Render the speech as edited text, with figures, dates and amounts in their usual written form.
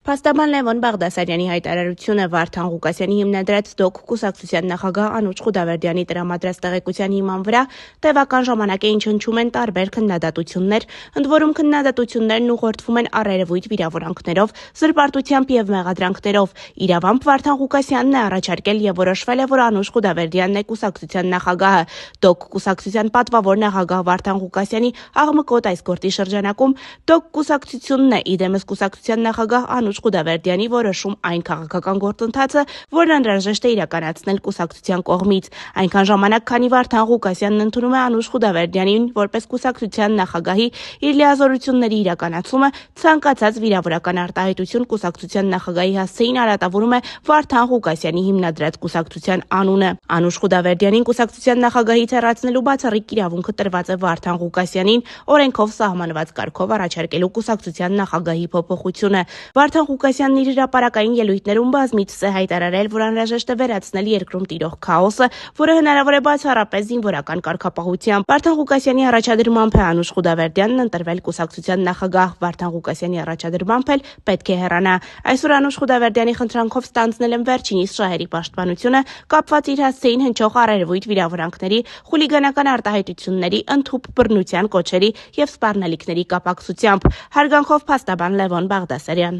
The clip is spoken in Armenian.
Փաստաբան Լևոն Բաղդասարյանի հայտարարությունը Վարդան Ղուկասյանի հիմնադրած ԴՕԿ կուսակցության նախագահ Անուշ Խուդավերդյանի տրամադրած տեղեկության հիման վրա տևական ժամանակ էին հնչում են տարբեր քննադատություններ, ընդ որում քննադատություններն ուղղորդվում են առերևույթ վիրավորանքներով, զրպարտությամբ եւ մեղադրանքներով։ Իրավամբ Վարդան Ղուկասյանն է առաջարկել եւ որոշվել է, որ Անուշ Խուդավերդյանն է կուսակցության նախագահը։ ԴՕԿ կուսակցության պատվավոր նախագահ Վարդան Ղուկասյանի աղմկոտ այս գործի շրջանակում ԴՕԿ կուսակցությունն է իդեմս կուսակցության նախագահ Անուշ Խուդավերդյանի որոշում այն քաղաքական գործընթացը, որն անհրաժեշտ է իրականացնել կուսակցության կողմից։ Այնքան ժամանակ, քանի Վարդան Ղուկասյանն ընդունում է Անուշ Խուդավերդյանին որպես կուսակցության նախագահի իր լիազորությունների իրականացումը, ցանկացած վիրավորական արտահայտություն կուսակցության նախագահի հասցեին արատավորում է Վարդան Ղուկասյանի հիմնադրած կուսակցության անունը։ Անուշ Խուդավերդյանին կուսակցության նախագահից հեռացնելու բացառիկ իրավունքը տրված է Վարդան Ղուկասյանին օրենքով սահմանված կարգով առաջարկելու կուսակցության նախագահի փոփոխությունը։ Վարդան Ղուկասյանն իր հրապարակային ելույթներում բազմիցս է հայտարարել, որ անհրաժեշտ է վերացնել երկրում տիրող քաոսը, որը հնարավոր է բացառապես զինվորական կարգապահությամբ։ Վարդան Ղուկասյանի առաջադրմամբ է Անուշ Խուդավերդյանն ընտրվել կուսակցության նախագահ։ Վարդան Ղուկասյանի առաջադրմամբ էլ պետք է հեռանա։ Այսօր Անուշ Խուդավերդյանի խնդրանքով ստանձնել են վերջինիս շահերի պաշտպանությունը, կապված իր հասցեին հնչող առերևույթ վիրավորանքների, խուլիգանական արտահայտությունների, ընդհուպ բռնության կոչերի եւ սպառնալիքների կապակցությամբ։ Հարգանքով փաստաբան Լևոն Բաղդասարյան։